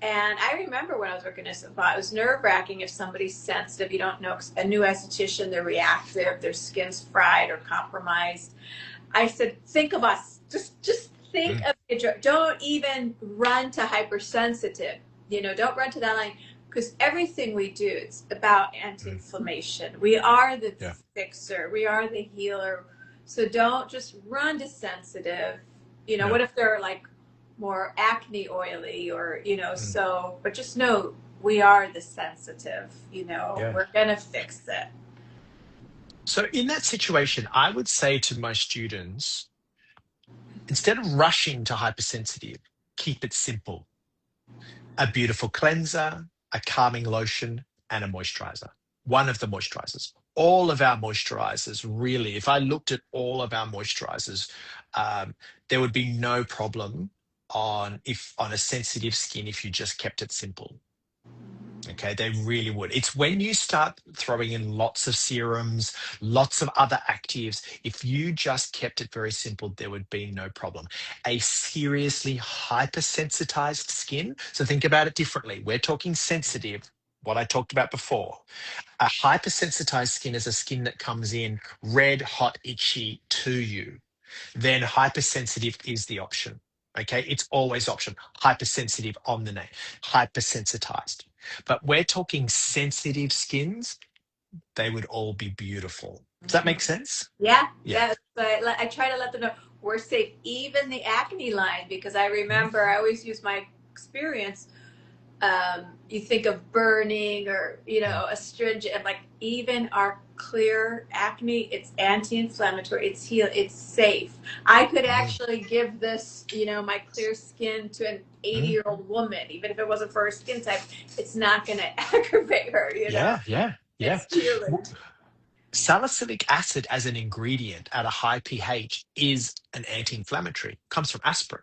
and I remember when I was working at a spa, it was nerve wracking if somebody's sensitive. You don't know a new esthetician, they're reactive, their skin's fried or compromised. I said, think of us. Just think Mm, of it. Don't even run to hypersensitive. Don't run to that line because everything we do, it's about mm, anti-inflammation. We are the yeah. fixer. We are the healer. So don't just run to sensitive. Yeah. What if they're like more acne oily or, Mm, but just know we are the sensitive, yeah. we're going to fix it. So in that situation, I would say to my students, instead of rushing to hypersensitive, keep it simple. A beautiful cleanser, a calming lotion, and a moisturizer. One of the moisturizers. All of our moisturizers, really, if I looked at all of our moisturizers, um, there would be no problem on a sensitive skin if you just kept it simple. Okay, they really would. It's when you start throwing in lots of serums, lots of other actives, if you just kept it very simple, there would be no problem. A seriously hypersensitized skin, so think about it differently. We're talking sensitive, what I talked about before. A hypersensitized skin is a skin that comes in red, hot, itchy to you. Then hypersensitive is the option. Okay, it's always option. Hypersensitive on the name, hypersensitized. But we're talking sensitive skins, they would all be beautiful. Does that make sense? Yeah, Yeah. yeah. But I try to let them know we're safe, even the acne line, because I Mm, remember I always use my experience, you think of burning or, Mm. astringent, and like even our clear acne, it's anti-inflammatory, it's heal, it's safe. I could Mm. actually give this, my clear skin to an Mm. 80-year-old woman, even if it wasn't for her skin type. It's not going to aggravate her. Yeah, yeah, yeah. It's healing. Salicylic acid as an ingredient at a high pH is an anti-inflammatory. Comes from aspirin.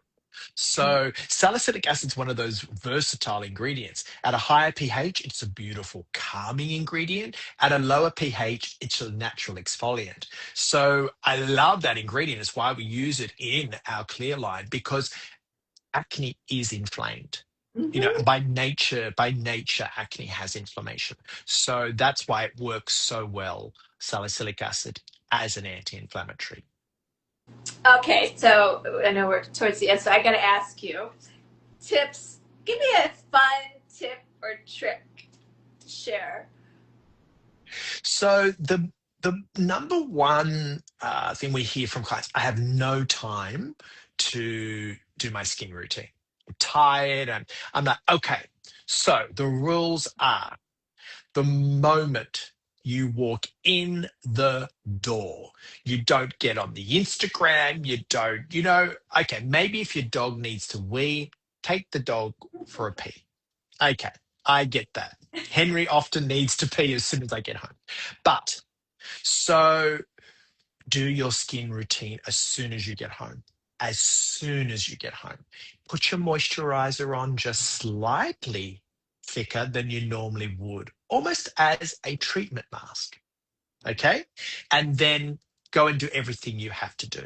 So salicylic acid is one of those versatile ingredients. At a higher pH, it's a beautiful calming ingredient. At a lower pH, it's a natural exfoliant. So I love that ingredient. It's why we use it in our clear line, because acne is inflamed. Mm-hmm. By nature, acne has inflammation. So that's why it works so well, salicylic acid as an anti-inflammatory. Okay, so I know we're towards the end, so I got to ask you tips. Give me a fun tip or trick to share. So the number one thing we hear from clients, I have no time to do my skin routine. I'm tired, and I'm like, okay. So the rules are: the moment you walk in the door, you don't get on the Instagram, you don't, okay, maybe if your dog needs to wee, take the dog for a pee. Okay, I get that. Henry often needs to pee as soon as I get home. But so do your skin routine as soon as you get home. As soon as you get home. Put your moisturizer on just slightly thicker than you normally would, almost as a treatment mask. Okay? And then go and do everything you have to do.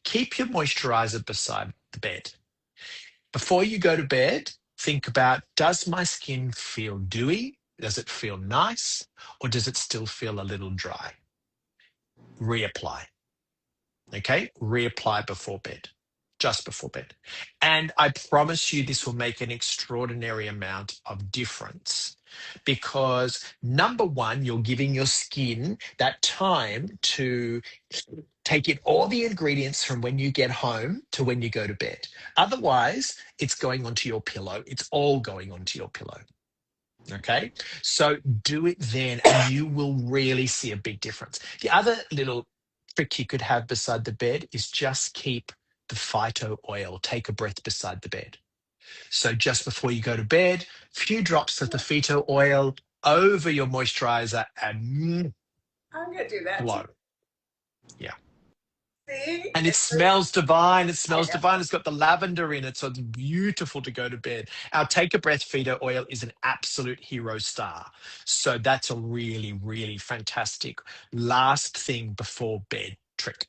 Keep your moisturizer beside the bed. Before you go to bed, think about, does my skin feel dewy? Does it feel nice? Or does it still feel a little dry? Reapply. Okay, reapply before bed, just before bed. And I promise you, this will make an extraordinary amount of difference, because number one, you're giving your skin that time to take in all the ingredients from when you get home to when you go to bed. Otherwise, it's going onto your pillow. It's all going onto your pillow. Okay, so do it then, and you will really see a big difference. The other little trick you could have beside the bed is just keep the phyto oil, take a breath beside the bed. So just before you go to bed, few drops of the phyto oil over your moisturizer and I'm gonna do that too. blow. Yeah. See, And it it's like, smells divine. It I smells know. divine. It's got the lavender in it, so it's beautiful to go to bed. Our Take a Breath Feeder oil is an absolute hero star. So that's a really, really fantastic last thing before bed trick.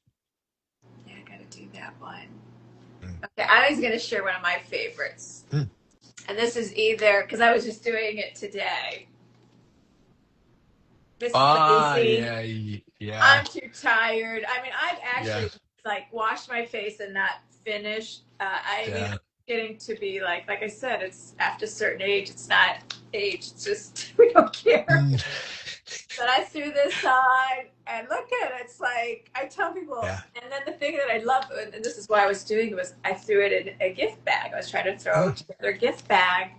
Yeah, I gotta do that one. Mm. Okay, I was gonna share one of my favorites, Mm. and this is either because I was just doing it today. Miss Ah, Lazy. yeah, yeah, I'm too tired. I mean, I've yeah, actually like washed my face and not finished. I mean, yeah. I'm getting to be like I said, it's after a certain age. It's not age. It's just we don't care. Mm. But I threw this on, and look at it. It's like I tell people. Yeah. And then the thing that I love, and this is why I was doing it, was I threw it in a gift bag. I was trying to throw Mm. together a gift bag.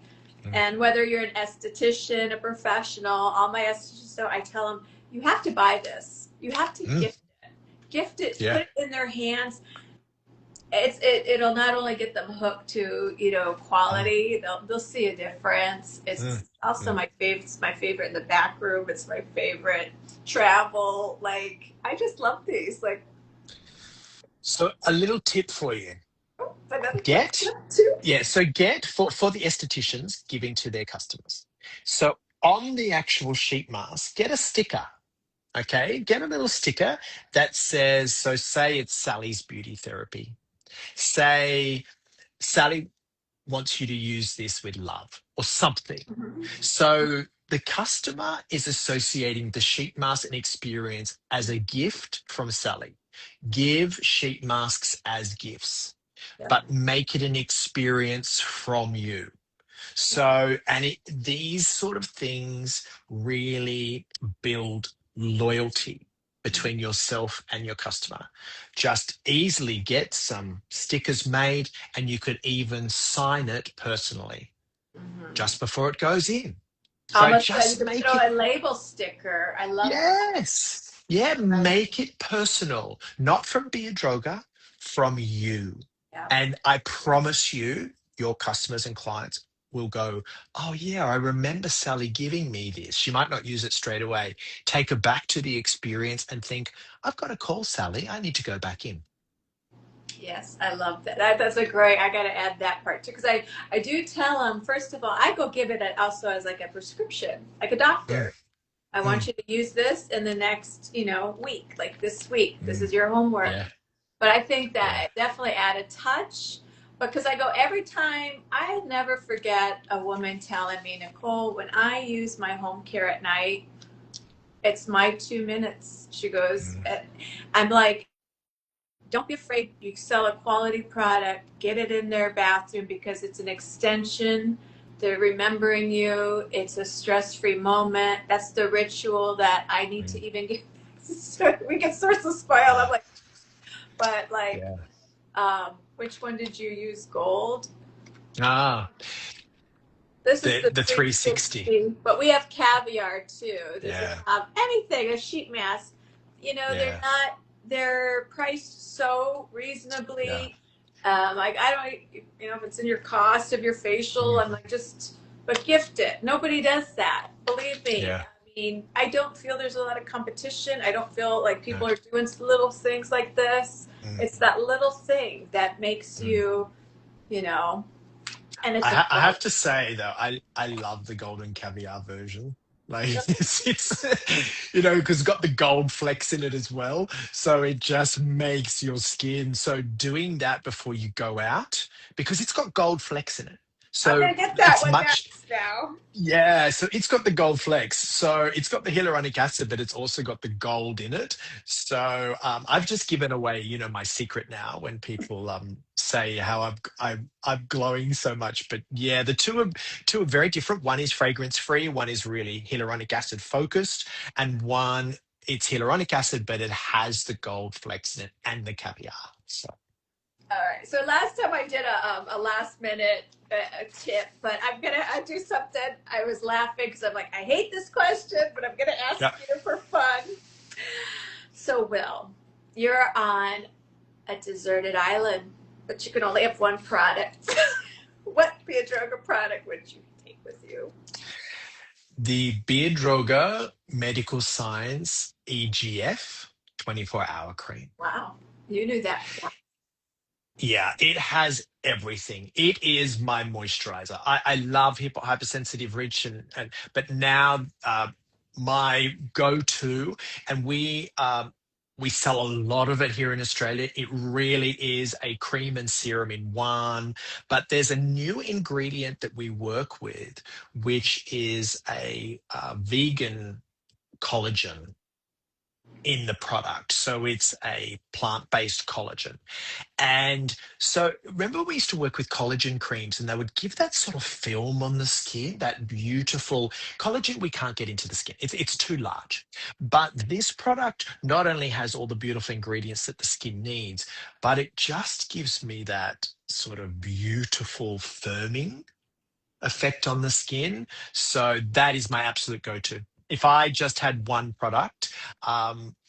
Mm. And whether you're an esthetician, a professional, all my estheticians, so I tell them, you have to buy this. You have to Mm. gift it, put Yeah. it in their hands. It'll not only get them hooked to Mm. quality, they'll see a difference. Mm. It's also Mm. my favorite. It's my favorite in the back room. It's my favorite travel. Like I just love these. Like So a little tip for you. another Get, too. yeah, so get for the estheticians giving to their customers. So on the actual sheet mask, get a sticker. Okay, get a little sticker that says, so say it's Sally's Beauty Therapy. Say Sally wants you to use this with love or something. Mhm. So the customer is associating the sheet mask and experience as a gift from Sally. Give sheet masks as gifts, Yeah. but make it an experience from you. So, and these sort of things really build loyalty between yourself and your customer. Just easily get some stickers made, and you could even sign it personally Hmm. just before it goes in. So Almost like you just could make throw it, a label sticker. I love that. yes. Yeah, Right. make it personal, not from Beardroga, from you. Yeah. And I promise you, your customers and clients will go, oh, yeah, I remember Sally giving me this. She might not use it straight away. Take her back to the experience and think, I've got to call Sally. I need to go back in. Yes, I love that. That's a great. I got to add that part too because I do tell them first of all I go give it also as like a prescription, like a Mm, doctor. I want mm, you to use this in the next week, like this week. This mm. is your homework. Yeah, But I think that yeah. I definitely add a touch because I go every time. I never forget a woman telling me, Nicole, when I use my home care at night, it's my 2 minutes. She goes, Mm, I'm like, don't be afraid. You sell a quality product, get it in their bathroom because it's an extension. They're remembering you. It's a stress free moment. That's the ritual that I need to mm. even get. We get sort of spoiled. I'm Yeah, like, but like, yeah. which one did you use? Gold? Ah, This is the the 360. 360, but we have caviar too. Does it Yeah, have anything? A sheet mask? They're yeah, not. They're priced so yeah. reasonably. Like I don't, if it's in your cost of your facial, Mm, I'm like but gift it. Nobody does that. Believe me. yeah. I mean, I don't feel there's a lot of competition. I don't feel like No, people are doing little things like this. mm, It's that little thing that makes mm. you, you know, and it's a I have to say though, I love the golden caviar version. Like because it's got the gold flecks in it as well. So it just makes your skin. So doing that before you go out, because it's got gold flecks in it. I'm So gonna get that it's one much. next now. Yeah, so it's got the gold flecks. So it's got the hyaluronic acid, but it's also got the gold in it. So I've just given away, my secret now when people say how I'm glowing so much. But yeah, the two are very different. One is fragrance free, one is really hyaluronic acid focused, and one it's hyaluronic acid, but it has the gold flecks in it and the caviar. So All right. So last time I did a last minute tip, but I do something. I was laughing because I'm like, I hate this question, but I'm gonna ask yeah. you for fun. So Will, you're on a deserted island, but you can only have one product. What Biodroga product would you take with you? The Beardroga Medical Science EGF 24-hour cream. Wow, you knew that. Yeah, it has everything. It is my moisturizer. I love hypersensitive rich and but now my go-to, and we sell a lot of it here in Australia. It really is a cream and serum in one, but there's a new ingredient that we work with, which is a vegan collagen in the product. So it's a plant-based collagen. And so remember we used to work with collagen creams and they would give that sort of film on the skin, that beautiful collagen we can't get into the skin. It's too large. But this product not only has all the beautiful ingredients that the skin needs, but it just gives me that sort of beautiful firming effect on the skin. So that is my absolute go-to. If I just had one product,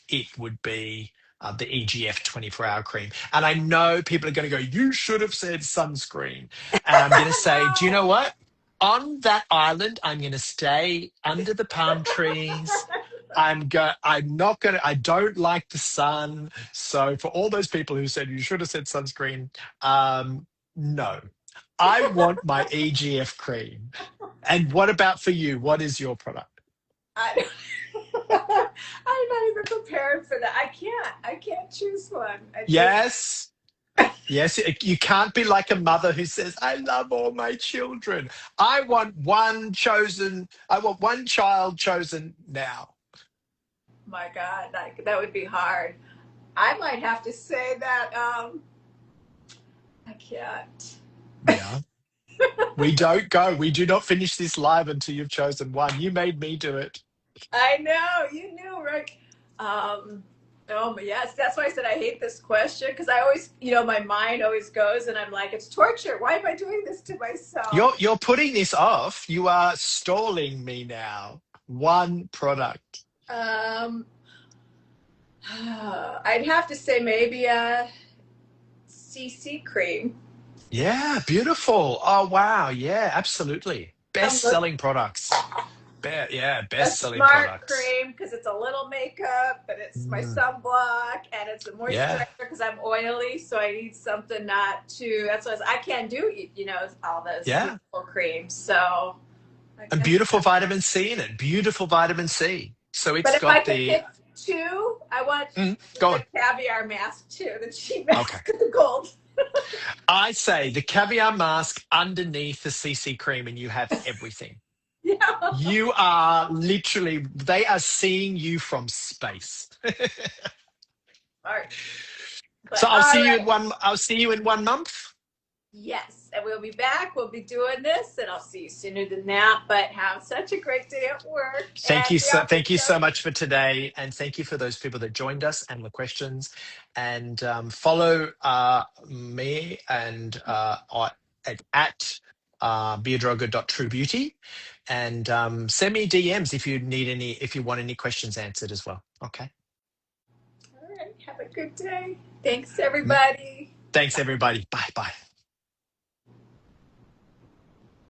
it would be the EGF 24-hour cream. And I know people are going to go, you should have said sunscreen. And I'm going to say, do you know what? On that island, I'm going to stay under the palm trees. I'm not gonna. I don't like the sun. So for all those people who said you should have said sunscreen, no, I want my EGF cream. And what about for you? What is your product? I, I'm not even prepared for that. I can't choose one. I just Yes. Yes, you can't be like a mother who says, I love all my children. I want one child chosen now. my God, that would be hard. I might have to say that I can't. Yeah. We don't go. We do not finish this live until you've chosen one. You made me do it. I know you knew, right? Um, oh yes, that's why I said I hate this question because I always, my mind always goes and I'm like, it's torture. Why am I doing this to myself? You're putting this off. You are stalling me now. One product. Um, I'd have to say maybe a CC cream. Yeah, beautiful. Oh wow. Yeah, absolutely. I'm Best selling products. Yeah, a best selling smart products. cream because it's a little makeup, but it's my Mm, sunblock and it's a moisturizer yeah, because I'm oily, so I need something not too. That's why I can't do all those yeah. beautiful creams. So I And guess. beautiful vitamin C in it. Beautiful vitamin C. So it's But if I got could the pick two, I want go the on. caviar mask too, the cheap Okay. mask, the gold. I say the caviar mask underneath the CC cream, and you have everything. Yeah. You are literally, they are seeing you from space. All right. So But all right. I'll see you in 1 month. Yes, and we'll be back. We'll be doing this, and I'll see you sooner than that. But have such a great day at work, and we Thank you so also much for today, and thank you for those people that joined us and the questions. And follow me and at beardroga.truebeauty, and send me DMs if you need any, if you want any questions answered as well. Okay. all right. Have a good day. Thanks, Mm, everybody. Thanks, everybody. Bye bye.